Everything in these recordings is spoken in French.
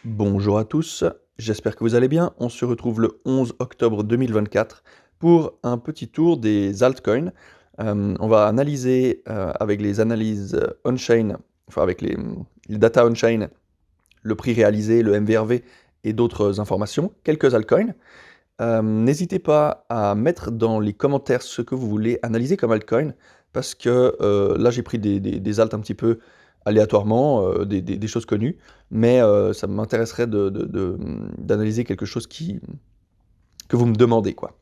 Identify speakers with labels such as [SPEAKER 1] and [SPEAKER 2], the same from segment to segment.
[SPEAKER 1] Bonjour à tous, j'espère que vous allez bien. On se retrouve le 11 octobre 2024 pour un petit tour des altcoins. On va analyser avec les analyses on-chain, enfin avec les data on-chain, le prix réalisé, le MVRV et d'autres informations, quelques altcoins. N'hésitez pas à mettre dans les commentaires ce que vous voulez analyser comme altcoin, parce que là j'ai pris des alts un petit peu aléatoirement, des choses connues, mais ça m'intéresserait d'analyser quelque chose que vous me demandez, quoi.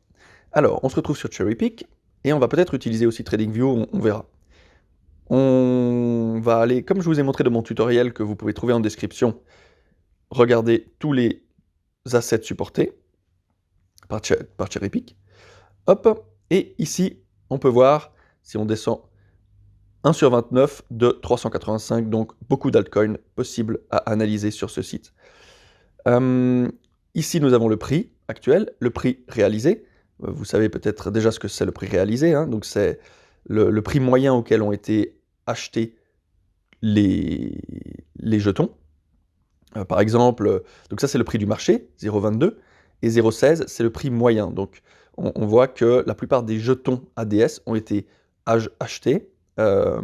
[SPEAKER 1] Alors, on se retrouve sur Cherrypick, et on va peut-être utiliser aussi TradingView, on verra. On va aller, comme je vous ai montré dans mon tutoriel que vous pouvez trouver en description, regarder tous les assets supportés par Cherrypick. Hop, et ici, on peut voir, si on descend 1 sur 29 de 385, donc beaucoup d'altcoins possibles à analyser sur ce site. Ici, nous avons le prix actuel, le prix réalisé. Vous savez peut-être déjà ce que c'est le prix réalisé, hein, donc c'est le prix moyen auquel ont été achetés les jetons. Par exemple, donc ça c'est le prix du marché, 0,22, et 0,16 c'est le prix moyen. Donc on voit que la plupart des jetons ADS ont été achetés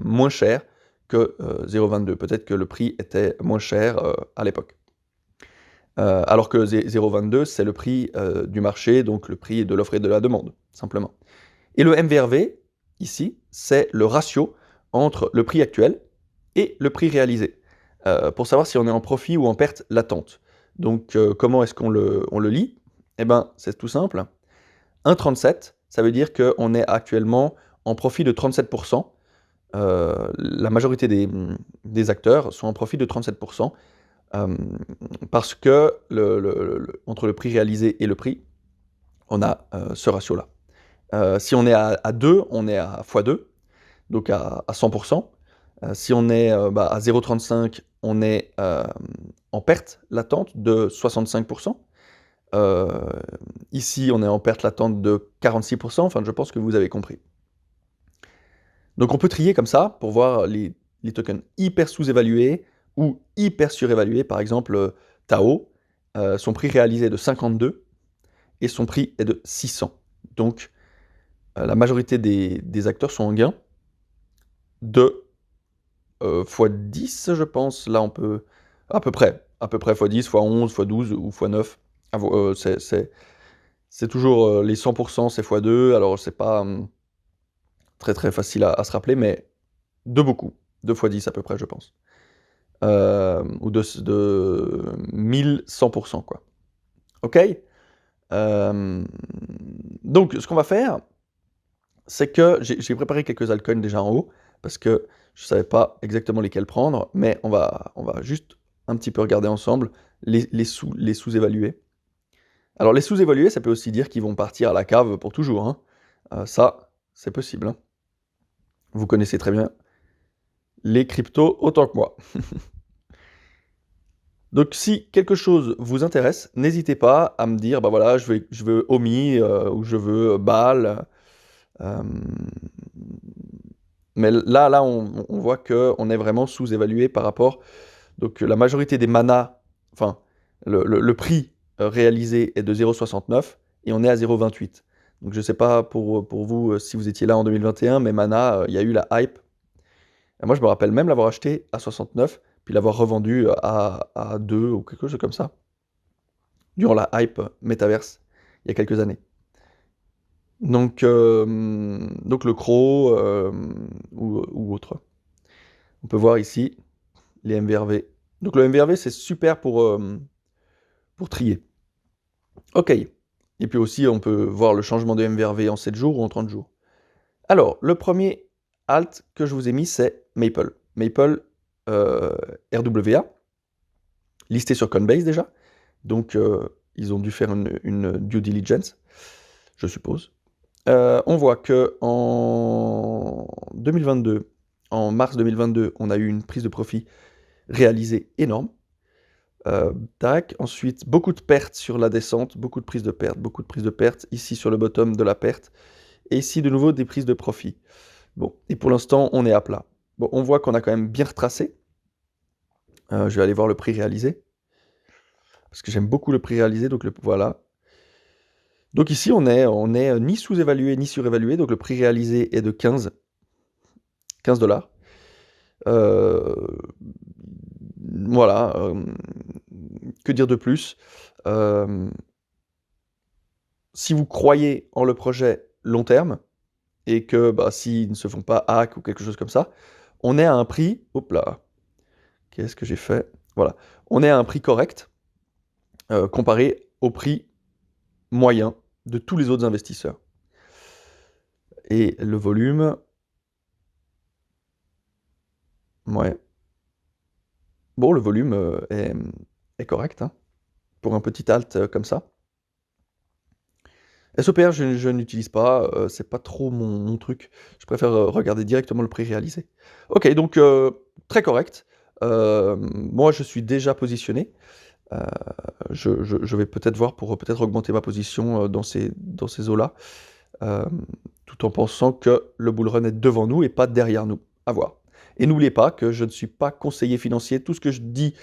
[SPEAKER 1] moins cher que 0,22. Peut-être que le prix était moins cher à l'époque. Alors que 0,22 c'est le prix du marché, donc le prix de l'offre et de la demande, simplement. Et le MVRV, ici, c'est le ratio entre le prix actuel et le prix réalisé, pour savoir si on est en profit ou en perte latente. Donc comment est-ce qu'on le lit? Eh ben, c'est tout simple. 1,37, ça veut dire qu'on est actuellement en profit de 37%. La majorité des acteurs sont en profit de 37%, parce que entre le prix réalisé et le prix, on a ce ratio-là. Si on est à 2, on est à x2, donc à 100%. Si on est à 0,35, on est en perte latente de 65%. Ici, on est en perte latente de 46%, enfin je pense que vous avez compris. Donc on peut trier comme ça pour voir les tokens hyper sous-évalués ou hyper surévalués. Par exemple, Tao, son prix réalisé est de 52 et son prix est de 600. Donc la majorité des acteurs sont en gain de x10, je pense. Là, on peut à peu près x10, x11, x12 ou x9. C'est toujours les 100%, c'est x2, alors c'est pas très très facile à se rappeler, mais de beaucoup, 2 x10 à peu près, je pense. Ou de 1100%, quoi. Ok. Donc, ce qu'on va faire, c'est que j'ai préparé quelques altcoins déjà en haut, parce que je ne savais pas exactement lesquels prendre, mais on va juste un petit peu regarder ensemble les sous-évalués. Alors les sous-évalués, ça peut aussi dire qu'ils vont partir à la cave pour toujours, hein. Ça, c'est possible, hein. Vous connaissez très bien les cryptos autant que moi. Donc si quelque chose vous intéresse, n'hésitez pas à me dire, bah voilà, je veux OMI ou je veux BAL. Mais là on voit qu'on est vraiment sous-évalué par rapport. Donc la majorité des manas, enfin le prix réalisé est de 0,69 et on est à 0,28. Donc je ne sais pas pour vous si vous étiez là en 2021, mais Mana, il y a eu la hype. Et moi je me rappelle même l'avoir acheté à 69, puis l'avoir revendu à 2 ou quelque chose comme ça, durant la hype Metaverse, il y a quelques années. Donc le CRO ou autre. On peut voir ici les MVRV. Donc le MVRV c'est super pour trier. Ok. Et puis aussi on peut voir le changement de MVRV en 7 jours ou en 30 jours. Alors le premier alt que je vous ai mis c'est Maple. Maple RWA, listé sur Coinbase déjà. Donc ils ont dû faire une due diligence, je suppose. On voit que en 2022, en mars 2022, on a eu une prise de profit réalisée énorme. Tac, ensuite beaucoup de pertes sur la descente, beaucoup de prises de pertes, ici sur le bottom de la perte, et ici de nouveau des prises de profit. Bon, et pour l'instant on est à plat. Bon, on voit qu'on a quand même bien retracé. Je vais aller voir le prix réalisé. parce que j'aime beaucoup le prix réalisé, donc voilà. Donc ici, on est ni sous-évalué ni surévalué, donc le prix réalisé est de 15 $. Voilà, que dire de plus? Si vous croyez en le projet long terme et que, bah, s'ils ne se font pas hack ou quelque chose comme ça, on est à un prix hop là, qu'est-ce que j'ai fait? Voilà, on est à un prix correct, comparé au prix moyen de tous les autres investisseurs. Et le volume, ouais. Bon, le volume est correct, hein, pour un petit alt comme ça. SOPR, je n'utilise pas, c'est pas trop mon truc. Je préfère regarder directement le prix réalisé. Ok, donc très correct. Moi, je suis déjà positionné. Je vais peut-être voir pour peut-être augmenter ma position dans ces eaux-là, tout en pensant que le bull run est devant nous et pas derrière nous. À voir. Et n'oubliez pas que je ne suis pas conseiller financier. Tout ce que je dis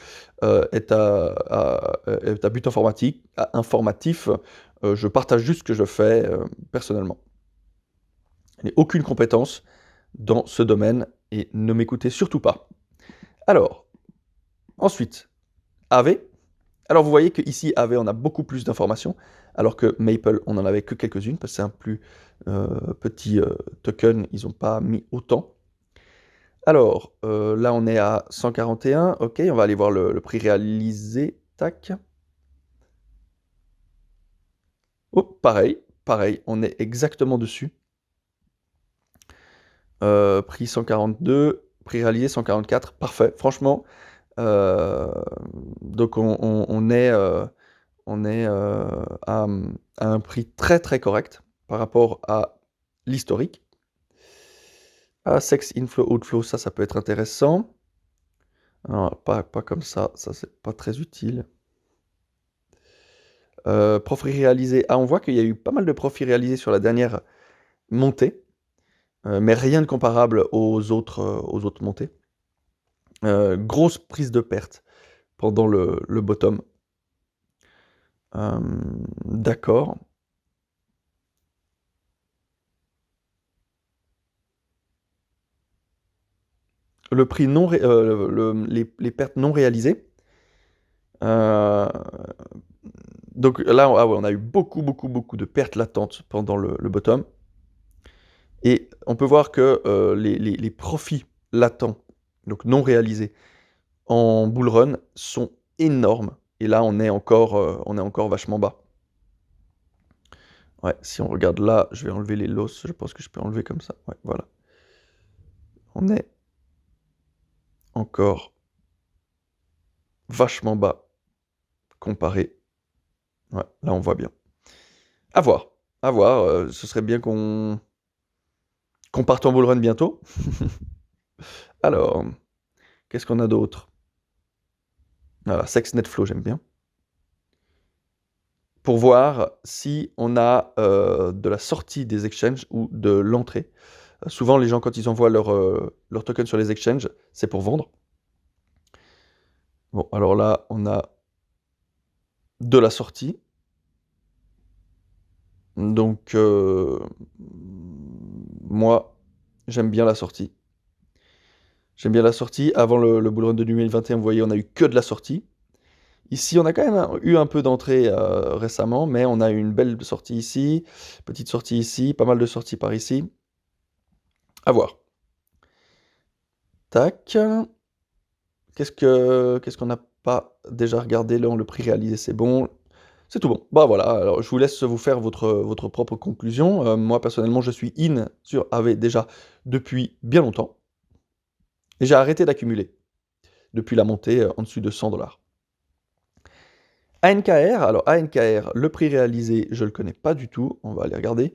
[SPEAKER 1] est à but informatif. Je partage juste ce que je fais personnellement. Je n'ai aucune compétence dans ce domaine et ne m'écoutez surtout pas. Alors, ensuite, AV. Alors vous voyez qu'ici, AV, on a beaucoup plus d'informations, alors que Maple, on n'en avait que quelques-unes, parce que c'est un plus petit token, ils n'ont pas mis autant. Alors, là, on est à 141, ok, on va aller voir le prix réalisé, tac. Oh, pareil, on est exactement dessus. Prix 142, prix réalisé 144, parfait, franchement. Donc on est à un prix très très correct par rapport à l'historique. Sex inflow, outflow, ça peut être intéressant. Non, pas comme ça c'est pas très utile. Profit réalisé, on voit qu'il y a eu pas mal de profits réalisés sur la dernière montée, mais rien de comparable aux autres montées. Grosse prise de perte pendant le bottom. D'accord. Le prix non les pertes non réalisées. Donc là, ouais, on a eu beaucoup de pertes latentes pendant le bottom. Et on peut voir que les profits latents, donc non réalisés, en bull run sont énormes. Et là, on est encore vachement bas. Ouais, si on regarde là, je vais enlever les losses. Je pense que je peux enlever comme ça. Ouais, voilà. On est encore vachement bas comparé. Ouais, là, on voit bien. À voir. À voir. Ce serait bien qu'on parte en bull run bientôt. Alors, qu'est-ce qu'on a d'autre? Voilà, SexNetFlow, j'aime bien. Pour voir si on a de la sortie des exchanges ou de l'entrée. Souvent, les gens, quand ils envoient leur token sur les exchanges, c'est pour vendre. Bon, alors là, on a de la sortie. Donc, moi, j'aime bien la sortie. J'aime bien la sortie. Avant le bull run de 2021, vous voyez, on a eu que de la sortie. Ici, on a quand même eu un peu d'entrée récemment, mais on a eu une belle sortie ici, petite sortie ici, pas mal de sorties par ici. À voir. Tac. Qu'est-ce qu'on n'a pas déjà regardé? Là, le prix réalisé, c'est bon. C'est tout bon. Bah voilà, alors je vous laisse vous faire votre propre conclusion. Moi, personnellement, je suis in sur AV déjà depuis bien longtemps. Et j'ai arrêté d'accumuler depuis la montée en dessus de 100 $. ANKR, alors ANKR, le prix réalisé, je le connais pas du tout. On va aller regarder.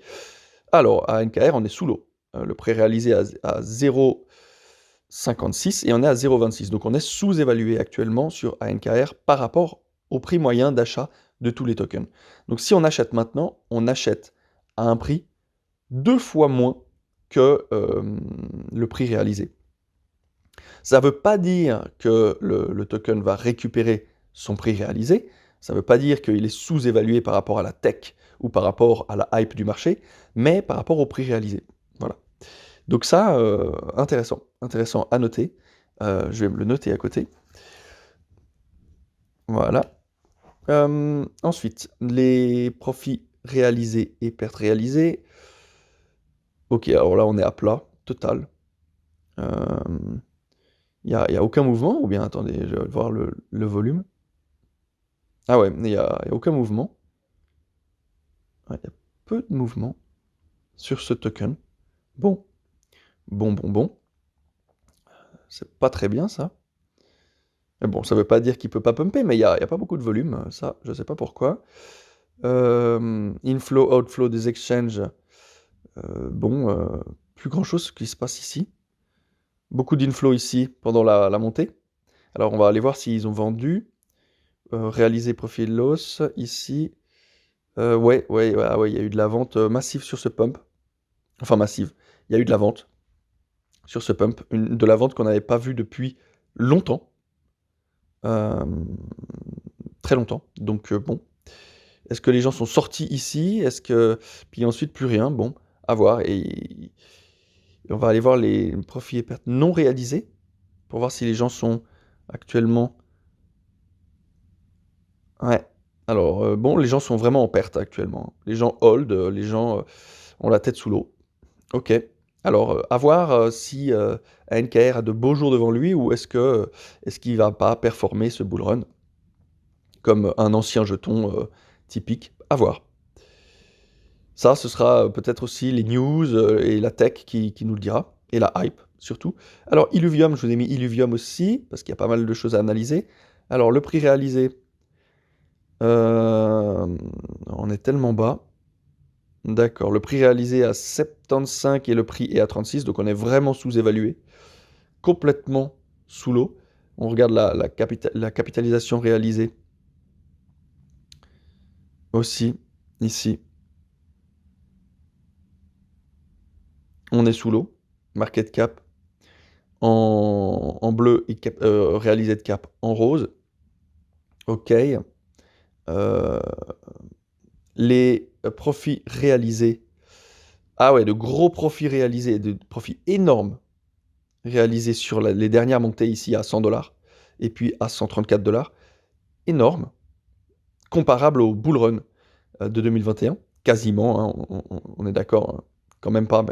[SPEAKER 1] Alors, à ANKR, on est sous l'eau. Le prix réalisé à 0,56 et on est à 0,26. Donc on est sous-évalué actuellement sur ANKR par rapport au prix moyen d'achat de tous les tokens. Donc si on achète maintenant, on achète à un prix 2 fois moins que le prix réalisé. Ça ne veut pas dire que le token va récupérer son prix réalisé, Ça ne veut pas dire qu'il est sous-évalué par rapport à la tech ou par rapport à la hype du marché, mais par rapport au prix réalisé. Voilà. Donc ça, intéressant à noter. Je vais me le noter à côté. Voilà. Ensuite, les profits réalisés et pertes réalisées. Ok, alors là on est à plat, total. Il n'y a aucun mouvement, ou bien attendez, je vais voir le volume. Ah ouais, il y a aucun mouvement. Ouais, il y a peu de mouvement sur ce token. Bon, bon. C'est pas très bien ça. Mais bon, ça veut pas dire qu'il peut pas pumper, mais il y a pas beaucoup de volume, ça, je sais pas pourquoi. Inflow, outflow des exchanges, bon, plus grand chose qui se passe ici. Beaucoup d'inflow ici pendant la montée. Alors on va aller voir s'ils ont vendu. Réaliser profit loss ici. Ouais, ah ouais, il y a eu de la vente massive sur ce pump. Enfin massive. Il y a eu de la vente sur ce pump. De la vente qu'on n'avait pas vue depuis longtemps. Très longtemps. Donc bon. Est-ce que les gens sont sortis ici? Est-ce que... Puis ensuite plus rien. Bon, à voir. Et on va aller voir les profits et pertes non réalisés. Pour voir si les gens sont actuellement... Ouais. Alors, bon, les gens sont vraiment en perte actuellement. Les gens hold, les gens ont la tête sous l'eau. Ok. Alors, à voir si ANKR a de beaux jours devant lui ou est-ce qu'il va pas performer ce bull run comme un ancien jeton typique. À voir. Ça, ce sera peut-être aussi les news et la tech qui nous le dira. Et la hype, surtout. Alors, Illuvium, je vous ai mis Illuvium aussi, parce qu'il y a pas mal de choses à analyser. Alors, le prix réalisé, on est tellement bas. D'accord, le prix réalisé à 75 et le prix est à 36, donc on est vraiment sous-évalué. Complètement sous l'eau. On regarde la capitalisation réalisée. Aussi, ici. On est sous l'eau. Market cap en bleu et réalisé de cap en rose. Ok. Les profits réalisés. Ah ouais, de gros profits réalisés, de profits énormes réalisés sur les dernières montées ici à 100$ et puis à 134$. Énorme. Comparable au bull run de 2021. Quasiment, hein, on est d'accord. Hein. Quand même pas,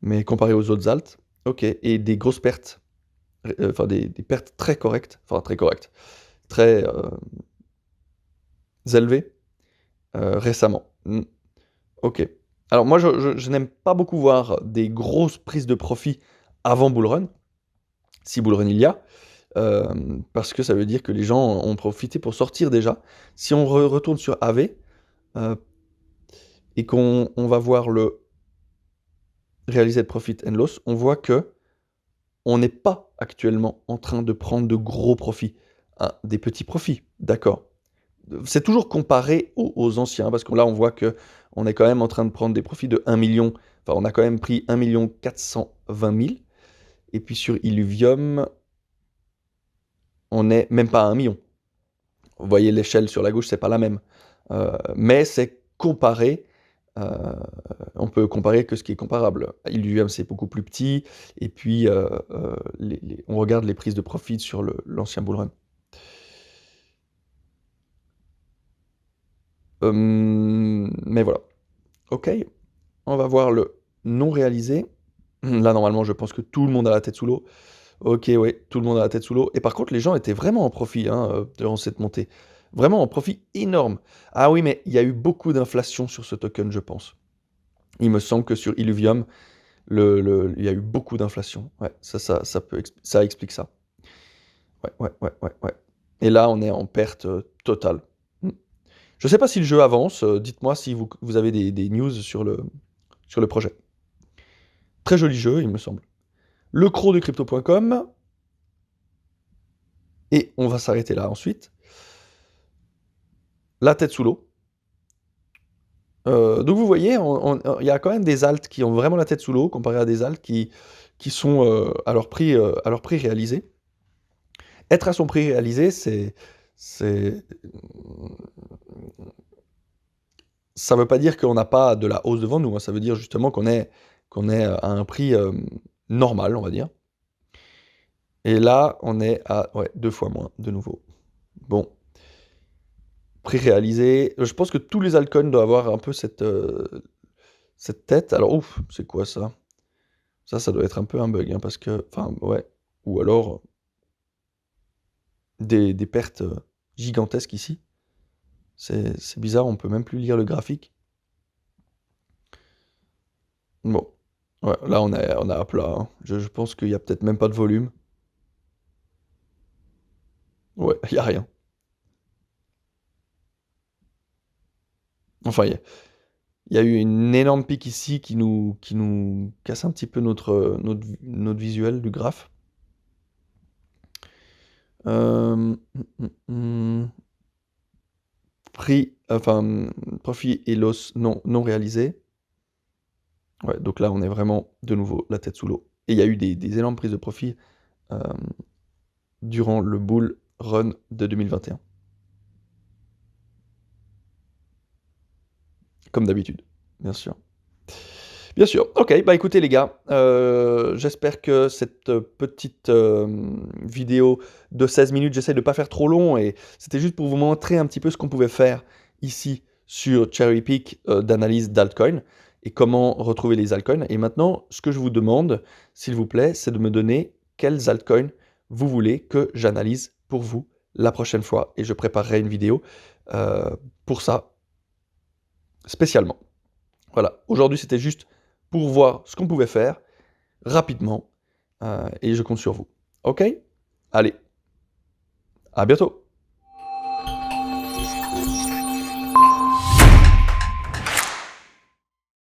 [SPEAKER 1] mais comparé aux autres alts. Ok. Et des grosses pertes. Enfin, des pertes très correctes. Enfin, très correctes. Très élevées récemment. Ok. Alors moi, je n'aime pas beaucoup voir des grosses prises de profit avant bull run, si bull run il y a, parce que ça veut dire que les gens ont profité pour sortir déjà. Si on retourne sur AV, et qu'on va voir le Realized Profit and Loss, on voit que on n'est pas actuellement en train de prendre de gros profits. Ah, des petits profits, d'accord. C'est toujours comparé aux anciens, parce que là, on voit que on est quand même en train de prendre des profits de 1 million. Enfin, on a quand même pris 1 420 000. Et puis sur Illuvium, on n'est même pas à 1 million. Vous voyez l'échelle sur la gauche, c'est pas la même. Mais c'est comparé. On peut comparer que ce qui est comparable. Illuvium, c'est beaucoup plus petit. Et puis, on regarde les prises de profit sur l'ancien bull run. Mais voilà. Ok. On va voir le non réalisé. Là, normalement, je pense que tout le monde a la tête sous l'eau. Ok, ouais, tout le monde a la tête sous l'eau. Et par contre, les gens étaient vraiment en profit durant cette montée. Vraiment en profit énorme. Ah oui, mais il y a eu beaucoup d'inflation sur ce token, je pense. Il me semble que sur Illuvium, il y a eu beaucoup d'inflation. Ouais, ça explique ça. Ouais. Et là, on est en perte totale. Je sais pas si le jeu avance. Dites-moi si vous avez des news sur le projet. Très joli jeu, il me semble. Le croc de crypto.com. Et on va s'arrêter là ensuite. La tête sous l'eau. Donc vous voyez, il y a quand même des alts qui ont vraiment la tête sous l'eau comparé à des alts qui sont à leur prix réalisé. Être à son prix réalisé, C'est ça veut pas dire qu'on n'a pas de la hausse devant nous, hein, ça veut dire justement qu'on est à un prix, normal, on va dire. Et là, on est à, ouais, 2 fois moins, de nouveau. Bon, prix réalisé, je pense que tous les altcoins doivent avoir un peu cette tête. Alors ouf, c'est quoi ça? Ça doit être un peu un bug, hein, parce que enfin, ouais, ou alors des pertes, gigantesques ici. C'est bizarre, on peut même plus lire le graphique. Bon, ouais, là on est à plat, hein. Je pense qu'il y a peut-être même pas de volume. Ouais, il y a rien. Enfin, il y a eu une énorme pique ici qui nous casse un petit peu notre visuel du graphe. Prix, enfin, profit et loss non réalisés. Ouais, donc là, on est vraiment de nouveau la tête sous l'eau. Et il y a eu des énormes prises de profit durant le bull run de 2021. Comme d'habitude, bien sûr. Bien sûr. Ok, bah écoutez les gars, j'espère que cette petite vidéo de 16 minutes, j'essaie de ne pas faire trop long, et c'était juste pour vous montrer un petit peu ce qu'on pouvait faire ici sur Cherrypick d'analyse d'altcoin et comment retrouver les altcoins. Et maintenant, ce que je vous demande, s'il vous plaît, c'est de me donner quels altcoins vous voulez que j'analyse pour vous la prochaine fois. Et je préparerai une vidéo pour ça, spécialement. Voilà, aujourd'hui c'était juste pour voir ce qu'on pouvait faire rapidement et je compte sur vous. Ok? Allez, à bientôt!